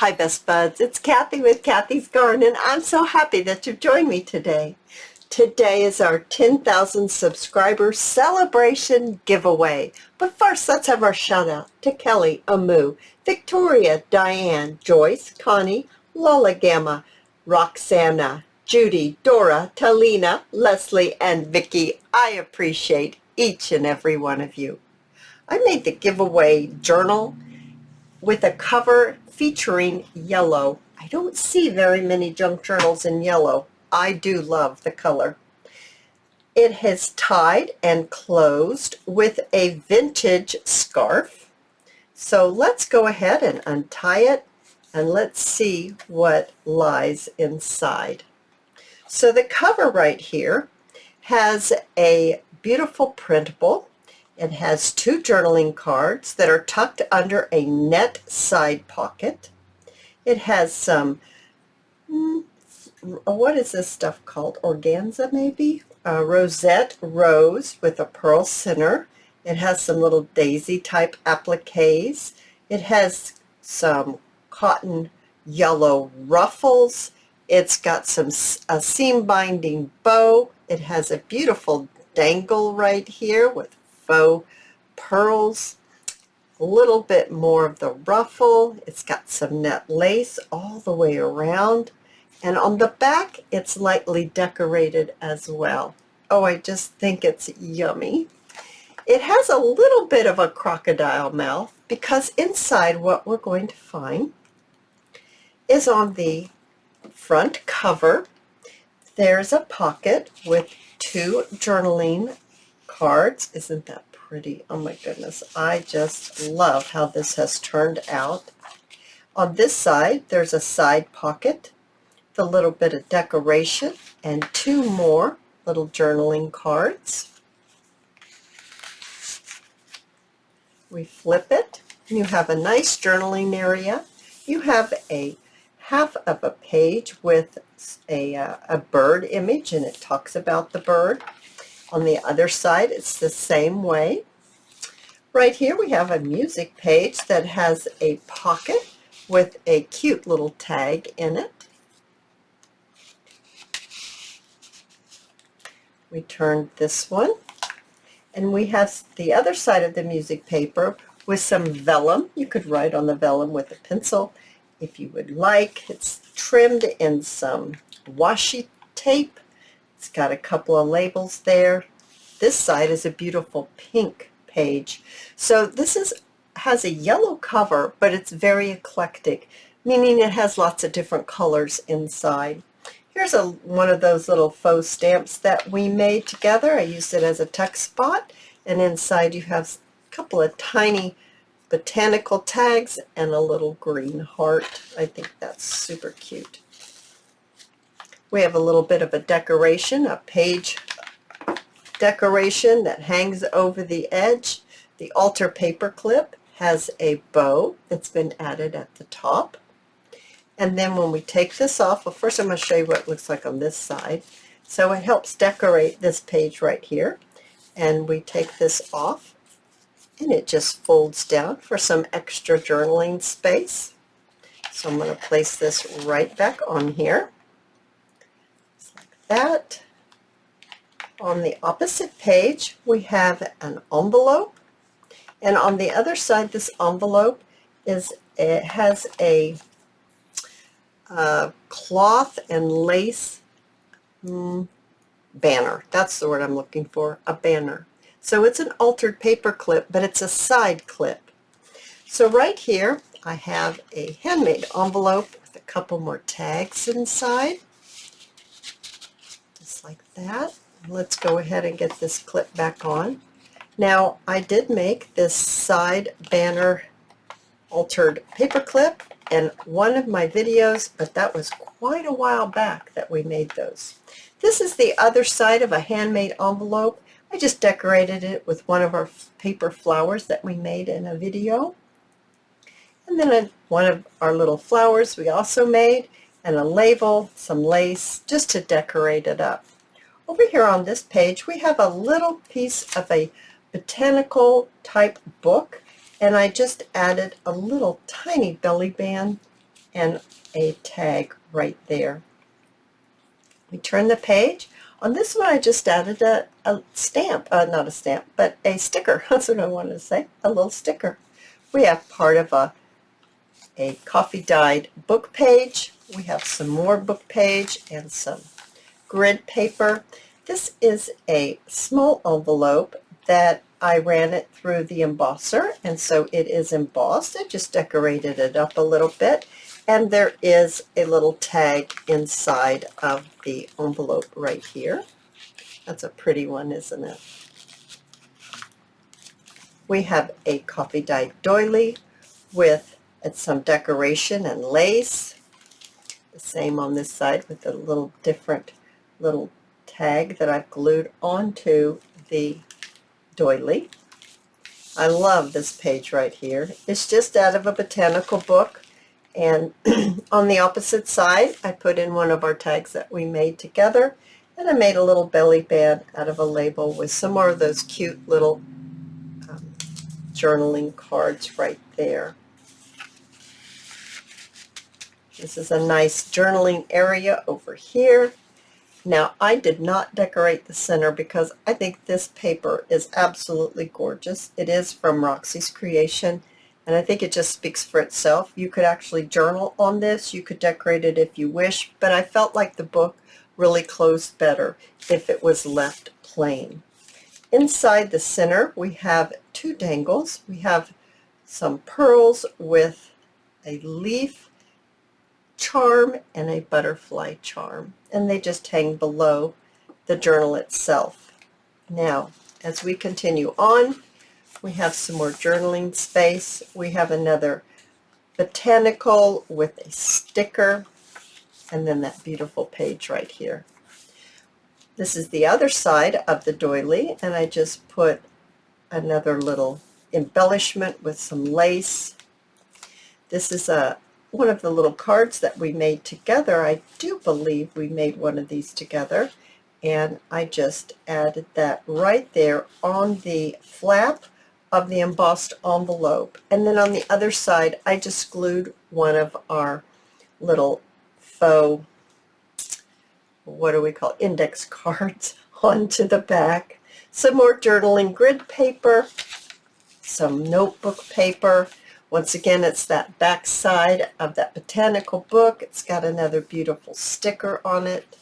Hi Best Buds, it's Cathy with Cathy's Garden, and I'm so happy that you've joined me today. Today is our 10,000 subscriber celebration giveaway. But first, let's have our shout out to Kelly, Amu, Victoria, Diane, Joyce, Connie, Lola Gamma, Roxana, Judy, Dora, Talina, Leslie, and Vicky. I appreciate each and every one of you. I made the giveaway journal with a cover featuring yellow. I don't see very many junk journals in yellow. I do love the color. It has tied and closed with a vintage scarf. So let's go ahead and untie it and let's see what lies inside. So the cover right here has a beautiful printable. It has two journaling cards that are tucked under a net side pocket. It has some, what is this stuff called? Organza maybe? Rosette rose with a pearl center. It has some little daisy type appliques. It has some cotton yellow ruffles. It's got a seam binding bow. It has a beautiful dangle right here with faux pearls, a little bit more of the ruffle. It's got some net lace all the way around, and on the back it's lightly decorated as well. Oh, I just think it's yummy. It has a little bit of a crocodile mouth because inside what we're going to find is on the front cover there's a pocket with two journaling cards. Isn't that pretty? Oh my goodness, I just love how this has turned out. On this side there's a side pocket, the little bit of decoration, and two more little journaling cards. We flip it, and you have a nice journaling area. You have a half of a page with a bird image, and it talks about the bird. On the other side, it's the same way. Right here we have a music page that has a pocket with a cute little tag in it. We turn this one, and we have the other side of the music paper with some vellum. You could write on the vellum with a pencil if you would like. It's trimmed in some washi tape. It's got a couple of labels there. This side is a beautiful pink page. So this has a yellow cover, but it's very eclectic, meaning it has lots of different colors inside. Here's one of those little faux stamps that we made together. I used it as a tuck spot, and inside you have a couple of tiny botanical tags and a little green heart. I think that's super cute. We have a little bit of a decoration, a page decoration that hangs over the edge. The altar paper clip has a bow that's been added at the top. And then when we take this off, well, first I'm going to show you what it looks like on this side. So it helps decorate this page right here. And we take this off, and it just folds down for some extra journaling space. So I'm going to place this right back on here. That. On the opposite page we have an envelope, and on the other side this envelope has a cloth and lace banner. That's the word I'm looking for, a banner. So it's an altered paper clip, but it's a side clip. So right here I have a handmade envelope with a couple more tags inside. Like that. Let's go ahead and get this clip back on. Now I did make this side banner altered paper clip in one of my videos, but that was quite a while back that we made those. This is the other side of a handmade envelope. I just decorated it with one of our paper flowers that we made in a video. And then one of our little flowers we also made, and a label, some lace, just to decorate it up. Over here on this page we have a little piece of a botanical type book, and I just added a little tiny belly band and a tag right there. We turn the page. On this one I just added a stamp, not a stamp, but a sticker. That's what I wanted to say, a little sticker. We have part of a coffee dyed book page. We have some more book page and some grid paper. This is a small envelope that I ran it through the embosser, and so it is embossed. I just decorated it up a little bit, and there is a little tag inside of the envelope right here. That's a pretty one, isn't it? We have a coffee dyed doily with some decoration and lace. The same on this side with a little different little tag that I've glued onto the doily. I love this page right here. It's just out of a botanical book, and on the opposite side I put in one of our tags that we made together, and I made a little belly band out of a label with some more of those cute little journaling cards right there. This is a nice journaling area over here. Now, I did not decorate the center because I think this paper is absolutely gorgeous. It is from Roxy's creation, and I think it just speaks for itself. You could actually journal on this. You could decorate it if you wish, but I felt like the book really closed better if it was left plain. Inside the center, we have two dangles. We have some pearls with a leaf charm and a butterfly charm, and they just hang below the journal itself. Now, as we continue on, we have some more journaling space. We have another botanical with a sticker, and then that beautiful page right here. This is the other side of the doily, and I just put another little embellishment with some lace. This is one of the little cards that we made together. I do believe we made one of these together, and I just added that right there on the flap of the embossed envelope. And then on the other side I just glued one of our little faux, what do we call, index cards onto the back. Some more journaling grid paper, some notebook paper. Once again, it's that back side of that botanical book. It's got another beautiful sticker on it.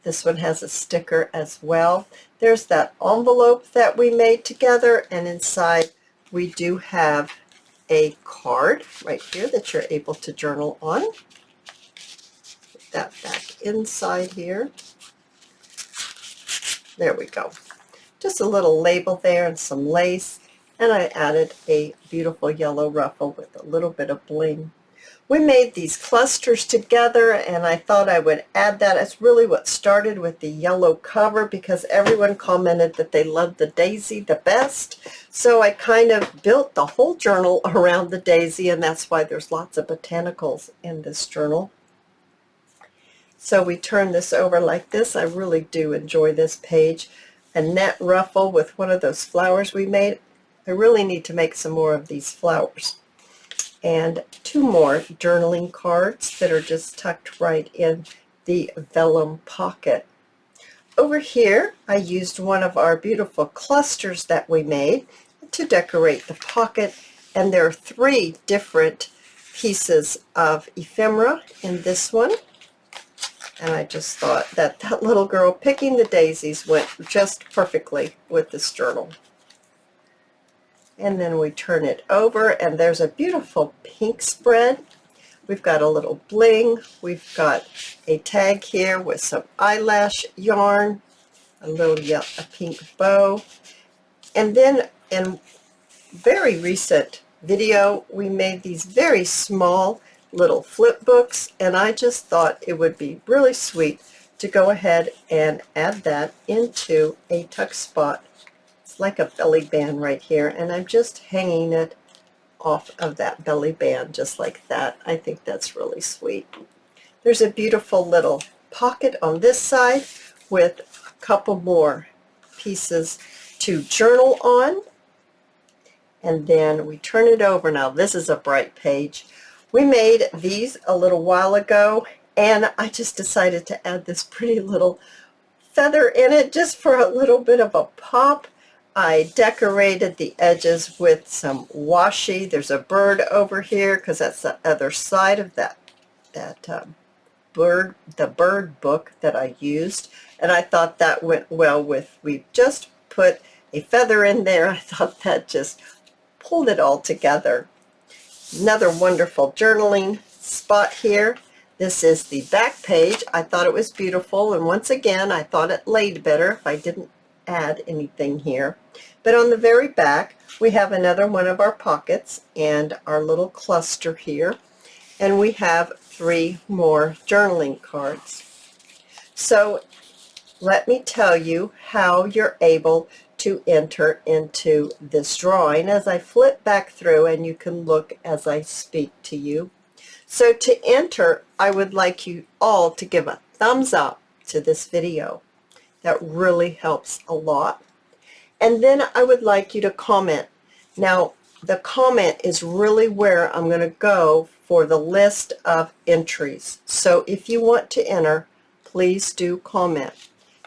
This one has a sticker as well. There's that envelope that we made together, and inside we do have a card right here that you're able to journal on. Put that back inside here. There we go. Just a little label there and some lace. And I added a beautiful yellow ruffle with a little bit of bling. We made these clusters together, and I thought I would add that. It's really what started with the yellow cover because everyone commented that they loved the daisy the best. So I kind of built the whole journal around the daisy, and that's why there's lots of botanicals in this journal. So we turn this over like this. I really do enjoy this page. A net ruffle with one of those flowers we made. I really need to make some more of these flowers. And two more journaling cards that are just tucked right in the vellum pocket. Over here, I used one of our beautiful clusters that we made to decorate the pocket, and there are three different pieces of ephemera in this one. And I just thought that that little girl picking the daisies went just perfectly with this journal. And then we turn it over, and there's a beautiful pink spread. We've got a little bling. We've got a tag here with some eyelash yarn, a pink bow. And then in very recent video, we made these very small little flip books, and I just thought it would be really sweet to go ahead and add that into a tuck spot. Like a belly band right here, and I'm just hanging it off of that belly band just like that. I think that's really sweet. There's a beautiful little pocket on this side with a couple more pieces to journal on, and then we turn it over. Now this is a bright page. We made these a little while ago, and I just decided to add this pretty little feather in it just for a little bit of a pop. I decorated the edges with some washi. There's a bird over here because that's the other side of that the bird book that I used, and I thought that went well with, we just put a feather in there. I thought that just pulled it all together. Another wonderful journaling spot here. This is the back page. I thought it was beautiful, and once again I thought it laid better if I didn't add anything here. But on the very back we have another one of our pockets and our little cluster here, and we have 3 more journaling cards. So let me tell you how you're able to enter into this drawing as I flip back through, and you can look as I speak to you. So to enter, I would like you all to give a thumbs up to this video. That really helps a lot. And then I would like you to comment. Now, the comment is really where I'm going to go for the list of entries. So if you want to enter, please do comment,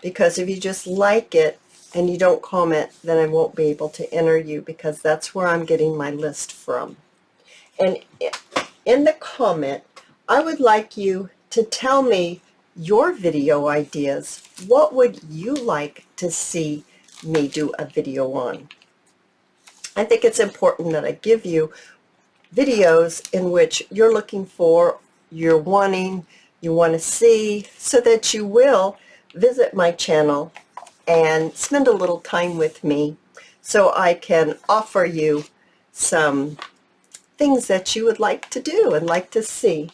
because if you just like it and you don't comment, then I won't be able to enter you, because that's where I'm getting my list from. And in the comment, I would like you to tell me your video ideas. What would you like to see me do a video on? I think it's important that I give you videos in which you're looking for, you're wanting, you want to see, so that you will visit my channel and spend a little time with me so I can offer you some things that you would like to do and like to see.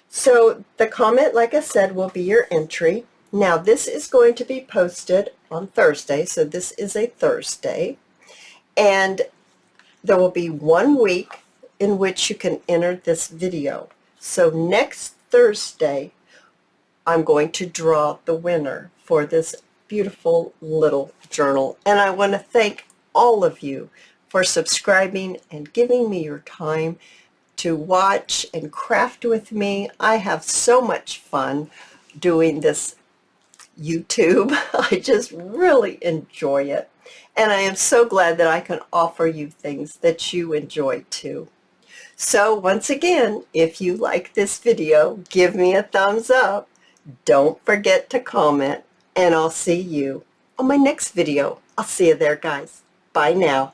So the comment, like I said, will be your entry. Now this is going to be posted on Thursday, so this is a Thursday, and there will be 1 week in which you can enter this video. So next Thursday, I'm going to draw the winner for this beautiful little journal. And I want to thank all of you for subscribing and giving me your time to watch and craft with me. I have so much fun doing this YouTube. I just really enjoy it. And I am so glad that I can offer you things that you enjoy too. So once again, if you like this video, give me a thumbs up. Don't forget to comment, and I'll see you on my next video. I'll see you there, guys. Bye now.